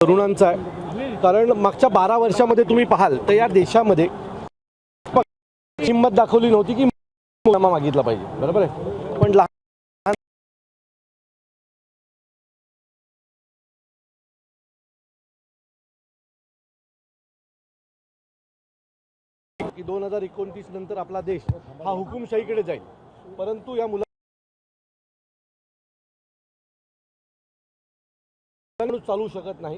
तरुणांचा आहे, कारण मागच्या 12 वर्षामध्ये तुम्ही पाहाल तर या देशामध्ये हिंमत दाखवली नव्हती की मागितला पाहिजे, बरोबर आहे. पण की 2029 नंतर आपला देश हा हुकुमशाहीकडे जाईल, परंतु या मुलांना चालू शकत नाही.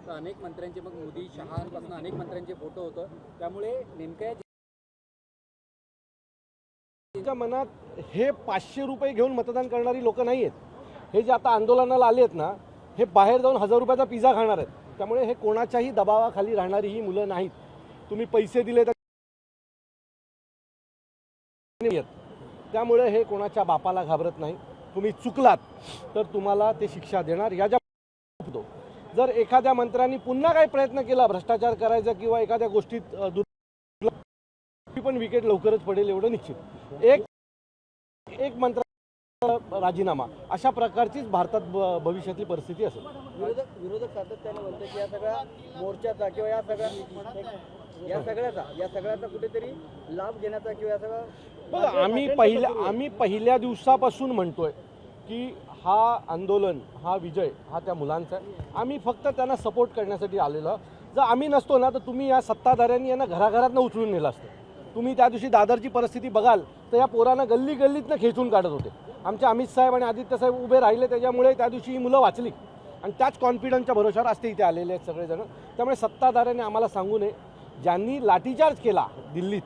अनेक मंत्र्यांचे, मग मोदी शहांपासून अनेक मंत्र्यांचे फोटो होतं, त्यामुळे नेमक्या त्यांच्या मनात हे 500 रुपये घेऊन मतदान करणारी लोक नाही आहेत. हे जे आता आंदोलनाला आले आहेत ना, हे बाहेर जाऊन 1000 रुपयाचा पिझ्झा खाणार आहेत. त्यामुळे हे कोणाच्याही दबावाखाली राहणारी ही मुलं नाहीत. तुम्ही पैसे दिले तर त्यामुळे हे कोणाच्या बापाला घाबरत नाही. तुम्ही चुकलात तर तुम्हाला ते शिक्षा देणार. या ज्या जर एखाद्या मंत्र्यांनी पुन्हा काही प्रयत्न केला भ्रष्टाचार करायचा किंवा एखाद्या गोष्टीत पण विकेट लवकरच पडेल एवढं निश्चित. एक मंत्र राजीनामा अशा प्रकारचीच भारतात भविष्यातली परिस्थिती असेल. विरोधक सातत्याने म्हणतात की या सगळ्या मोर्चाचा किंवा या सगळ्याचा कुठेतरी लाभ घेण्याचा किंवा या सगळ्या बघा, आम्ही पहिल्या दिवसापासून म्हणतोय की हा आंदोलन, हा विजय हा त्या मुलांचा आहे. आम्ही फक्त त्यांना सपोर्ट करण्यासाठी आलेलो. जर आम्ही नसतो ना तर तुम्ही या सत्ताधाऱ्यांनी यांना घराघरातनं उचलून नेलं असतं. तुम्ही त्या दिवशी दादरची परिस्थिती बघाल तर या पोरांना गल्ली गल्लीतनं खेचून काढत होते. आमचे अमित साहेब आणि आदित्य साहेब उभे राहिले, त्याच्यामुळे त्या दिवशी ही मुलं वाचली आणि त्याच कॉन्फिडन्सच्या भरोशावर असते इथे आलेले आहेत सगळेजण. त्यामुळे सत्ताधाऱ्यांनी आम्हाला सांगू नये. ज्यांनी लाठीचार्ज केला दिल्लीत,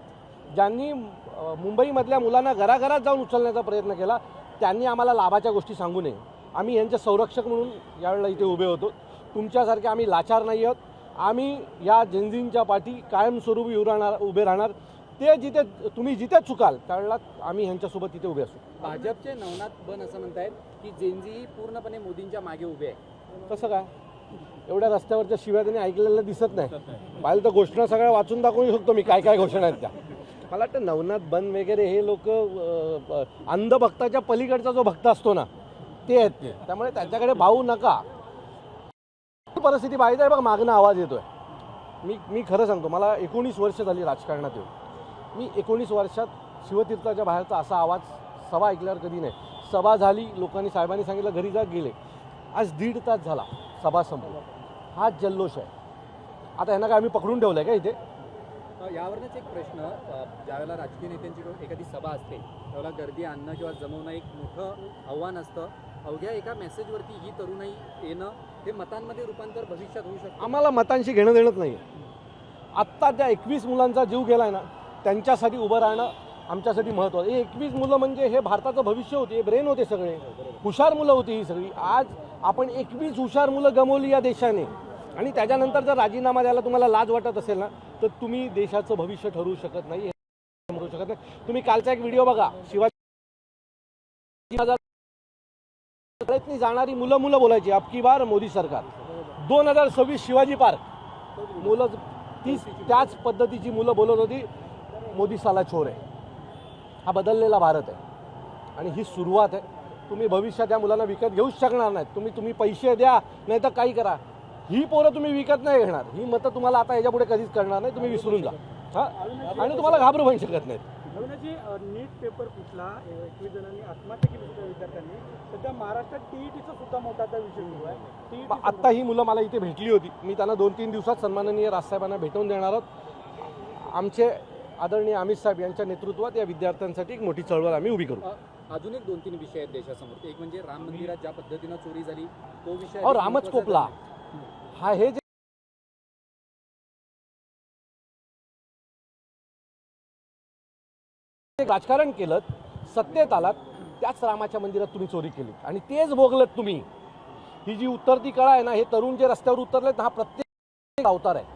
ज्यांनी मुंबईमधल्या मुलांना घराघरात जाऊन उचलण्याचा प्रयत्न केला, त्यांनी आम्हाला लाभाच्या गोष्टी सांगू नये. आम्ही यांचे संरक्षक म्हणून यावेळेला इथे उभे होतो. तुमच्यासारखे आम्ही लाचार नाही आहोत. आम्ही या जेनझींच्या पाठी कायमस्वरूपी उभे राहणार. ते तुम्ही जिथे चुकाल त्यावेळेला आम्ही ह्यांच्यासोबत तिथे उभे असू. भाजपचे नवनाथ बन असं म्हणतायत की जेनझी पूर्णपणे मोदींच्या मागे उभे आहे. कसं काय? एवढ्या रस्त्यावरच्या शिव्या त्यांनी ऐकलेलं दिसत नाही. पाहिलं तर घोषणा सगळ्या वाचून दाखवू शकतो मी काय काय घोषणा आहेत त्या. मला वाटतं नवनाथ बन वगैरे हे लोक अंधभक्ताच्या पलीकडचा जो भक्त असतो ना ते आहेत ते. त्यामुळे त्याच्याकडे भाऊ नका. परिस्थिती पाहिजे बघ, मागणं आवाज येतोय. मी खरं सांगतो, मला 19 वर्ष झाली राजकारणात येऊन. मी 19 वर्षात शिवतीर्थाच्या बाहेरचा असा आवाज सभा ऐकल्यावर कधी नाही. सभा झाली, लोकांनी साहेबांनी सांगितलं घरी जा, गेले. आज 1.5 तास झाला सभा संपली. हा जल्लोष आहे. आता यांना काय आम्ही पकडून ठेवलं आहे का इथे? यावरच एक प्रश्न, ज्यावेळेला राजकीय नेत्यांची एखादी सभा असते त्यावेळेला गर्दी आणणं किंवा जमवणं एक मोठं आव्हान असतं. अवघ्या एका मेसेजवरती ही तरुणाई येणं हे मतांमध्ये रूपांतर भविष्यात होऊ शकतं. आम्हाला मतांशी घेणं देणंच नाही. आत्ता त्या 21 मुलांचा जीव गेला आहे ना, त्यांच्यासाठी उभं राहणं आमच्यासाठी महत्त्वाचं. हे 21 मुलं म्हणजे हे भारताचं भविष्य होते, हे ब्रेन होते, सगळे हुशार मुलं होती ही सगळी. आज आपण 21 हुशार मुलं गमावली या देशाने. आणि त्याच्यानंतर जर राजीनामा द्यायला तुम्हाला लाज वाटत असेल ना तर तुम्ही देशाचं भविष्य ठरवू शकत नाही, ठरवू शकत नाही. तुम्ही कालचा एक व्हिडिओ बघा, शिवाजी जाणारी मुलं बोलायची अबकी बार मोदी सरकार. 2026 शिवाजी पार्क मुलं त्याच पद्धतीची मुलं बोलत होती मोदी साला चोर आहे. हा बदललेला भारत आहे आणि ही सुरुवात आहे. तुम्ही भविष्यात या मुलांना विकत घेऊच शकणार नाहीत. तुम्ही पैसे द्या नाही तर काही करा, ही पोरं तुम्ही विकत नाही घेणार. ही मतं तुम्हाला आता याच्यापुढे कधीच करणार नाही. तुम्ही विसरून जा. हां, आणि तुम्हाला घाबरू पण शकत नाहीत. नीट पेपर फुटला, 21 जणांनी आत्महत्या केली होत्या विद्यार्थ्यांनी. सध्या महाराष्ट्रात टीईटीचा सुद्धा मोठाचा विषय सुरू आहे. आत्ता ही मुलं मला इथे भेटली होती. मी त्यांना 2-3 दिवसात सन्माननीय राजसाहेबांना भेटवून देणार आहोत. आमचे आदरणीय अमित साहेब यांच्या नेतृत्वात या विद्यार्थ्यांसाठी एक मोठी चळवळ आम्ही उभी करू. अजून एक 2-3 विषय आहेत देशासमोर. एक म्हणजे राम मंदिरात ज्या पद्धतीनं चोरी झाली तो विषय. रामच कोपला. हा हे जे राजकारण केलं, सत्तेत आलात, त्याच रामाच्या मंदिरात तुम्ही चोरी केली आणि तेच भोगलत तुम्ही. ही जी उतरती कळा आहे ना, हे तरुण जे रस्त्यावर उतरलेत हा प्रत्येक अवतार आहे.